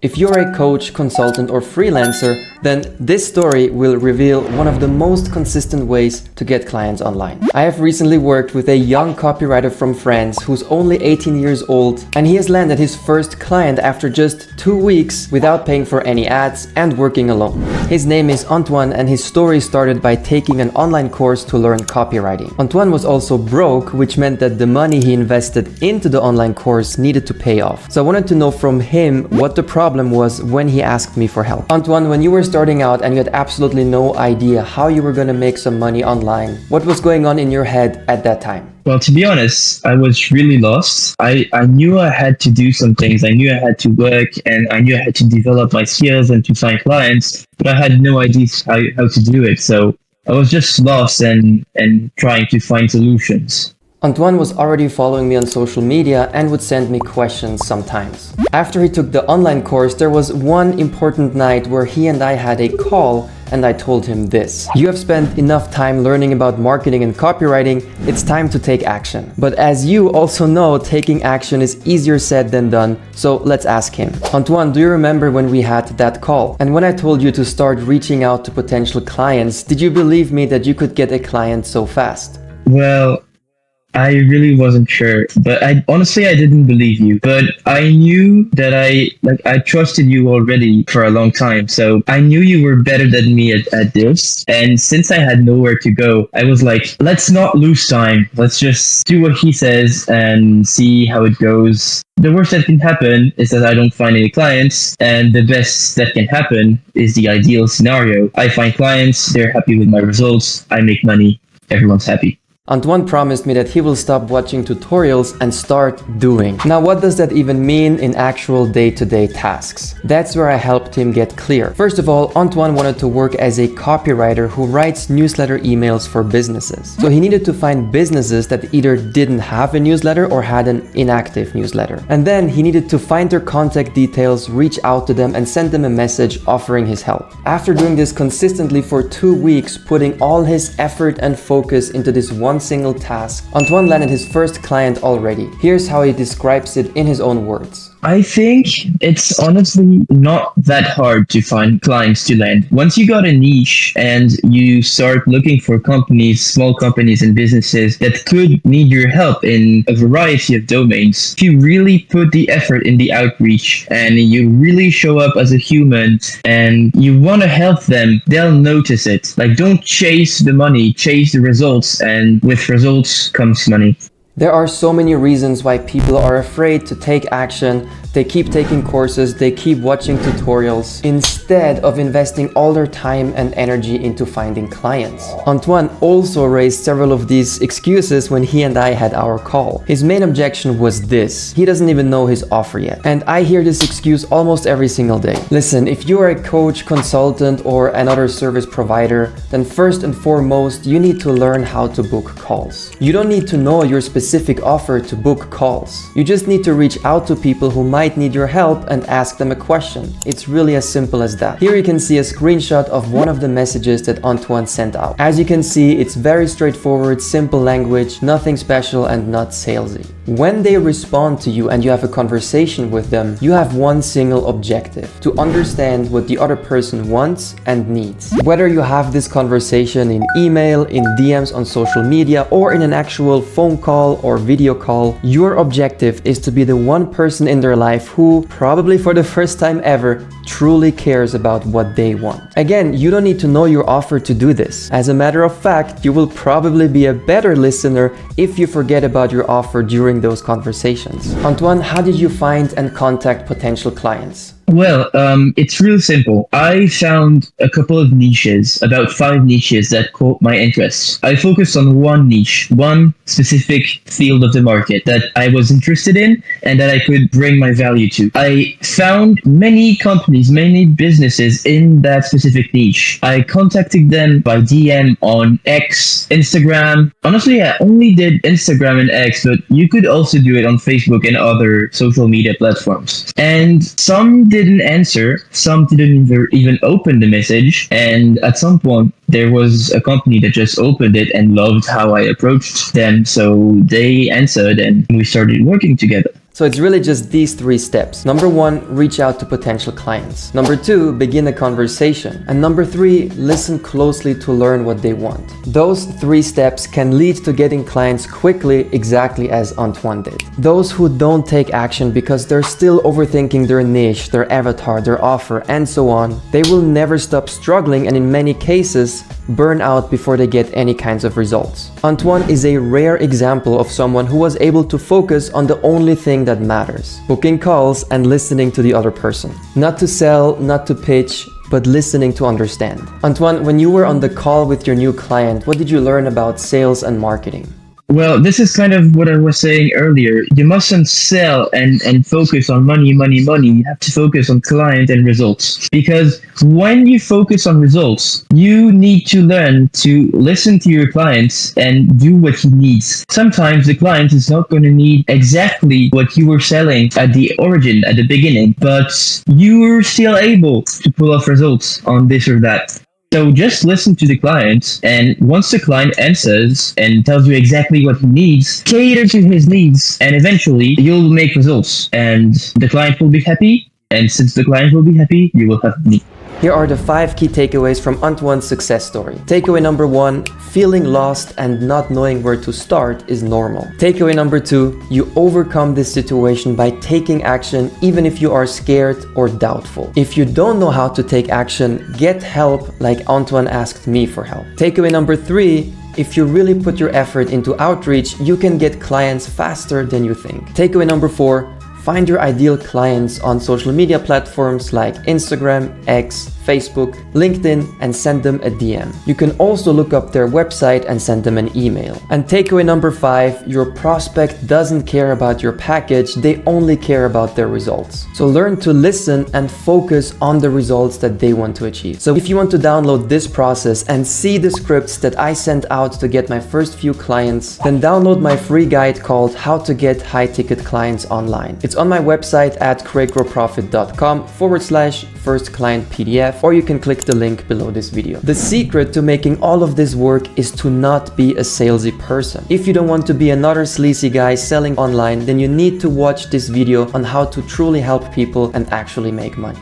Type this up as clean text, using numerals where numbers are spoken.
If you're a coach, consultant, or freelancer, then this story will reveal one of the most consistent ways to get clients online. I have recently worked with a young copywriter from France who's only 18 years old, and he has landed his first client after just 2 weeks without paying for any ads and working alone. His name is Antoine, and his story started by taking an online course to learn copywriting. Antoine was also broke, which meant that the money he invested into the online course needed to pay off. So I wanted to know from him what the problem was when he asked me for help. Antoine, when you were starting out and you had absolutely no idea how you were going to make some money online, what was going on in your head at that time? Well, to be honest, I was really lost. I knew I had to do some things. I knew I had to work and I knew I had to develop my skills and to find clients, but I had no idea how to do it. So I was just lost and trying to find solutions. Antoine was already following me on social media and would send me questions sometimes. After he took the online course, there was one important night where he and I had a call, and I told him this: you have spent enough time learning about marketing and copywriting, it's time to take action. But as you also know, taking action is easier said than done, so let's ask him. Antoine, do you remember when we had that call? And when I told you to start reaching out to potential clients, did you believe me that you could get a client so fast? Well, I really wasn't sure, but I didn't believe you. But I knew that I trusted you already for a long time. So I knew you were better than me at this. And since I had nowhere to go, I was like, let's not lose time. Let's just do what he says and see how it goes. The worst that can happen is that I don't find any clients, and the best that can happen is the ideal scenario. I find clients, they're happy with my results, I make money, everyone's happy. Antoine promised me that he will stop watching tutorials and start doing. Now, what does that even mean in actual day-to-day tasks? That's where I helped him get clear. First of all, Antoine wanted to work as a copywriter who writes newsletter emails for businesses. So he needed to find businesses that either didn't have a newsletter or had an inactive newsletter. And then he needed to find their contact details, reach out to them, and send them a message offering his help. After doing this consistently for 2 weeks, putting all his effort and focus into this one single task, Antoine landed his first client already. Here's how he describes it in his own words. I think it's honestly not that hard to find clients to land. Once you got a niche and you start looking for companies, small companies and businesses that could need your help in a variety of domains, if you really put the effort in the outreach and you really show up as a human and you want to help them, they'll notice it. Like, don't chase the money, chase the results, and with results comes money. There are so many reasons why people are afraid to take action. They keep taking courses, they keep watching tutorials, instead of investing all their time and energy into finding clients. Antoine also raised several of these excuses when he and I had our call. His main objection was this: he doesn't even know his offer yet. And I hear this excuse almost every single day. Listen, if you are a coach, consultant, or another service provider, then first and foremost, you need to learn how to book calls. You don't need to know your specific offer to book calls. You just need to reach out to people who might need your help and ask them a question. It's really as simple as that. Here you can see a screenshot of one of the messages that Antoine sent out. As you can see, it's very straightforward, simple language, nothing special and not salesy. When they respond to you and you have a conversation with them, you have one single objective: to understand what the other person wants and needs. Whether you have this conversation in email, in DMs on social media, or in an actual phone call or video call, your objective is to be the one person in their life who, probably for the first time ever, truly cares about what they want. Again, you don't need to know your offer to do this. As a matter of fact, you will probably be a better listener if you forget about your offer during those conversations. Antoine, how did you find and contact potential clients? Well, it's real simple. I found a couple of niches, about 5 niches that caught my interest. I focused on one niche, one specific field of the market that I was interested in and that I could bring my value to. I found many companies, many businesses in that specific niche. I contacted them by DM on X, Instagram. Honestly, I only did Instagram and X, but you could also do it on Facebook and other social media platforms. And some didn't answer, some didn't even open the message, and at some point there was a company that just opened it and loved how I approached them, so they answered and we started working together. So it's really just these 3 steps. Number 1, reach out to potential clients. Number 2, begin a conversation. And number 3, listen closely to learn what they want. Those 3 steps can lead to getting clients quickly, exactly as Antoine did. Those who don't take action because they're still overthinking their niche, their avatar, their offer, and so on, they will never stop struggling and in many cases burn out before they get any kinds of results. Antoine is a rare example of someone who was able to focus on the only thing that matters: booking calls and listening to the other person. Not to sell, not to pitch, but listening to understand. Antoine, when you were on the call with your new client, what did you learn about sales and marketing? Well, this is kind of what I was saying earlier. You mustn't sell and focus on money. You have to focus on client and results. Because when you focus on results, you need to learn to listen to your clients and do what he needs. Sometimes the client is not going to need exactly what you were selling at the origin, at the beginning, but you're still able to pull off results on this or that. So just listen to the client, and once the client answers and tells you exactly what he needs, cater to his needs, and eventually you'll make results, and the client will be happy, and since the client will be happy, you will have money. Here are the 5 key takeaways from Antoine's success story. Takeaway number 1, feeling lost and not knowing where to start is normal. Takeaway number 2, you overcome this situation by taking action even if you are scared or doubtful. If you don't know how to take action, get help like Antoine asked me for help. Takeaway number 3, if you really put your effort into outreach, you can get clients faster than you think. Takeaway number 4, find your ideal clients on social media platforms like Instagram, X, Facebook, LinkedIn, and send them a DM. You can also look up their website and send them an email. And takeaway number 5, your prospect doesn't care about your package, they only care about their results. So learn to listen and focus on the results that they want to achieve. So if you want to download this process and see the scripts that I sent out to get my first few clients, then download my free guide called How to Get High-Ticket Clients Online. It's on my website at CreateGrowProfit.com/first client PDF, or you can click the link below this video. The secret to making all of this work is to not be a salesy person. If you don't want to be another sleazy guy selling online, then you need to watch this video on how to truly help people and actually make money.